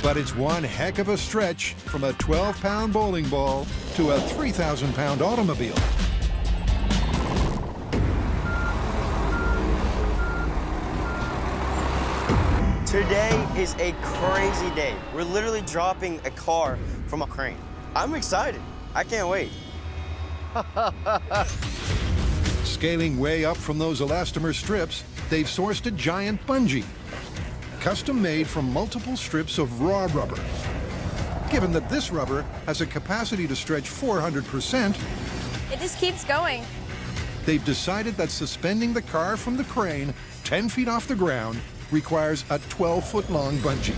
But it's one heck of a stretch from a 12-pound bowling ball to a 3,000-pound automobile. Today is a crazy day. We're literally dropping a car from a crane. I'm excited. I can't wait. Scaling way up from those elastomer strips, they've sourced a giant bungee, custom made from multiple strips of raw rubber. Given that this rubber has a capacity to stretch 400%, it just keeps going. They've decided that suspending the car from the crane 10 feet off the ground requires a 12-foot-long bungee.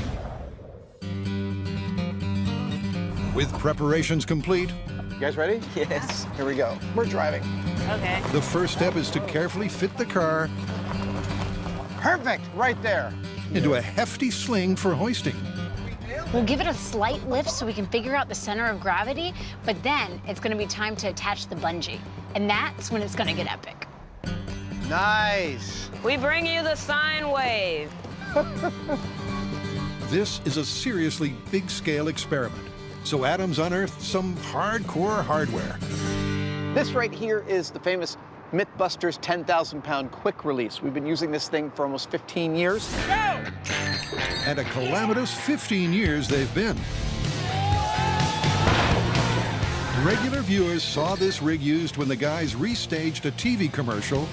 With preparations complete, you guys ready? Yes. Here we go. We're driving. Okay. the first step is to carefully fit the car Perfect, right there. into a hefty sling for hoisting. We'll give it a slight lift so we can figure out the center of gravity, but then it's gonna be time to attach the bungee. And that's when it's gonna get epic. Nice. We bring you the sine wave. This is a seriously big-scale experiment, so Adam's unearthed some hardcore hardware. This right here is the famous Mythbusters 10,000-pound quick release. We've been using this thing for almost 15 years. And a calamitous 15 years they've been. Regular viewers saw this rig used when the guys restaged a TV commercial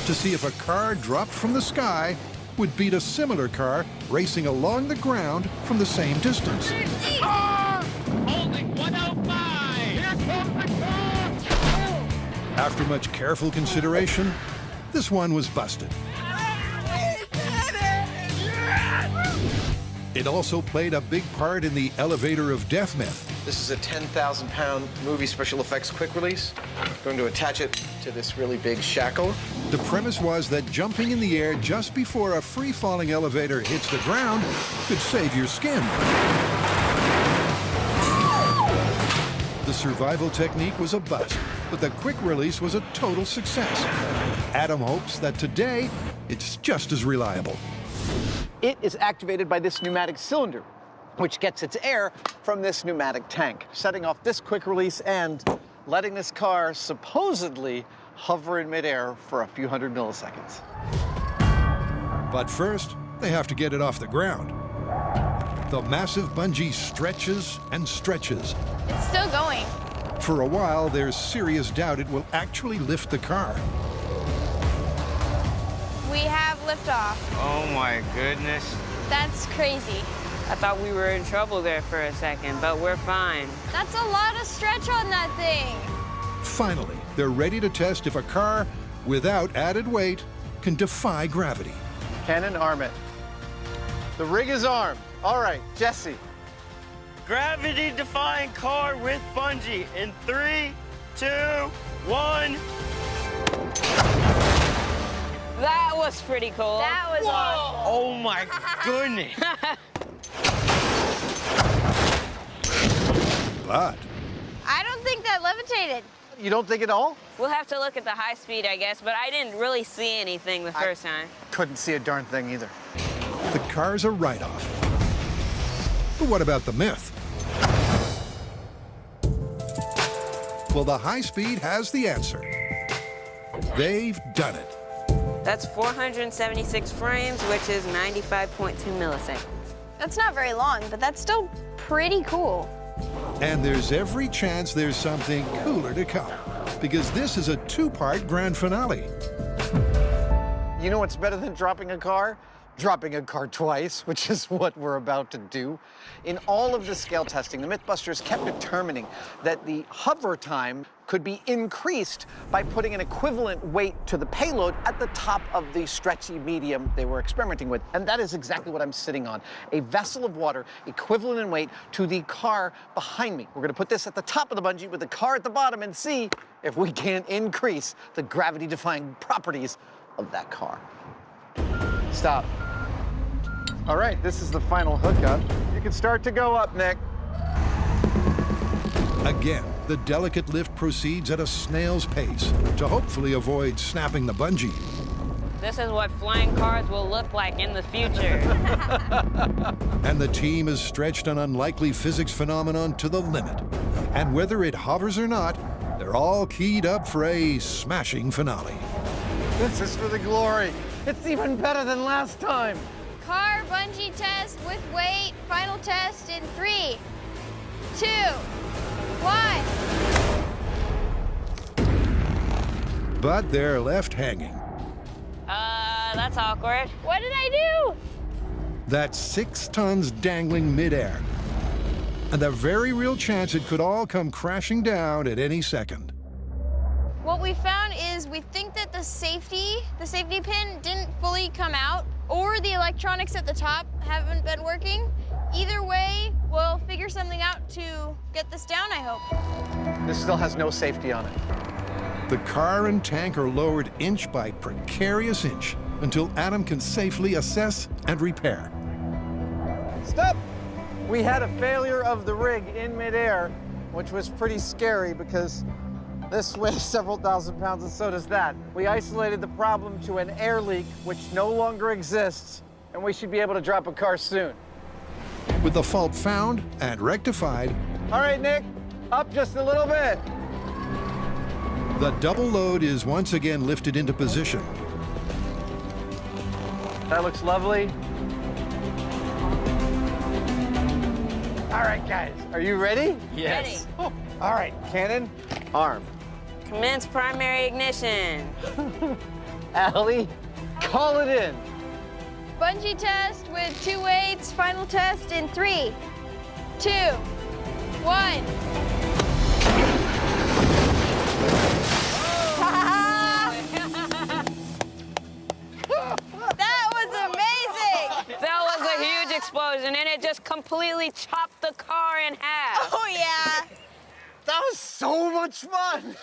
to see if a car dropped from the sky would beat a similar car racing along the ground from the same distance. Holding 105! Here comes the car! After much careful consideration, this one was busted. It also played a big part in the elevator of death myth. This is a 10,000-pound movie special effects quick release. Going to attach it to this really big shackle. The premise was that jumping in the air just before a free-falling elevator hits the ground could save your skin. The survival technique was a bust, but the quick release was a total success. Adam hopes that today, it's just as reliable. It is activated by this pneumatic cylinder, which gets its air from this pneumatic tank, setting off this quick release and letting this car supposedly hover in midair for a few hundred milliseconds. But first, they have to get it off the ground. The massive bungee stretches and stretches. It's still going. For a while, there's serious doubt it will actually lift the car. We have liftoff. Oh my goodness. That's crazy. I thought we were in trouble there for a second, but we're fine. That's a lot of stretch on that thing. Finally, they're ready to test if a car without added weight can defy gravity. Cannon, arm it. The rig is armed. All right, Jesse. Gravity-defying car with bungee in 3, 2, 1. That was pretty cool. That was awesome. Oh my goodness. But I don't think that levitated. You don't think at all? We'll have to look at the high speed, I guess, but I didn't really see anything the first time. Couldn't see a darn thing either. the car's a write-off. But what about the myth? Well, the high speed has the answer. They've done it. That's 476 frames, which is 95.2 milliseconds. That's not very long, but that's still pretty cool. And there's every chance there's something cooler to come, because this is a two-part grand finale. You know what's better than dropping a car? Dropping a car twice, which is what we're about to do. In all of the scale testing, the Mythbusters kept determining that the hover time could be increased by putting an equivalent weight to the payload at the top of the stretchy medium they were experimenting with. And that is exactly what I'm sitting on. A vessel of water equivalent in weight to the car behind me. We're gonna put this at the top of the bungee with the car at the bottom and see if we can increase the gravity-defying properties of that car. Stop. All right, this is the final hookup. You can start to go up, Nick. Again, the delicate lift proceeds at a snail's pace to hopefully avoid snapping the bungee. This is what flying cars will look like in the future. And the team has stretched an unlikely physics phenomenon to the limit. And whether it hovers or not, they're all keyed up for a smashing finale. This is for the glory. It's even better than last time. Car bungee test with weight. Final test in 3, 2, 1. But they're left hanging. That's awkward. What did I do? That's 6 tons dangling midair. And the very real chance it could all come crashing down at any second. What we found is we think that the safety pin didn't fully come out, or the electronics at the top haven't been working. Either way, we'll figure something out to get this down, I hope. This still has no safety on it. The car and tank are lowered inch by precarious inch until Adam can safely assess and repair. Stop! We had a failure of the rig in midair, which was pretty scary because this weighs several thousand pounds and so does that. We isolated the problem to an air leak, which no longer exists, and we should be able to drop a car soon. With the fault found and rectified, All right, Nick, up just a little bit. the double load is once again lifted into position. That looks lovely. All right, guys, are you ready? Yes. Oh, all right, cannon, arm. Commence primary ignition. Allie, call it in. Bungee test with 2 weights. Final test in 3, 2, 1. That was amazing! That was a huge explosion, and it just completely chopped the car in half. Oh, yeah. That was so much fun.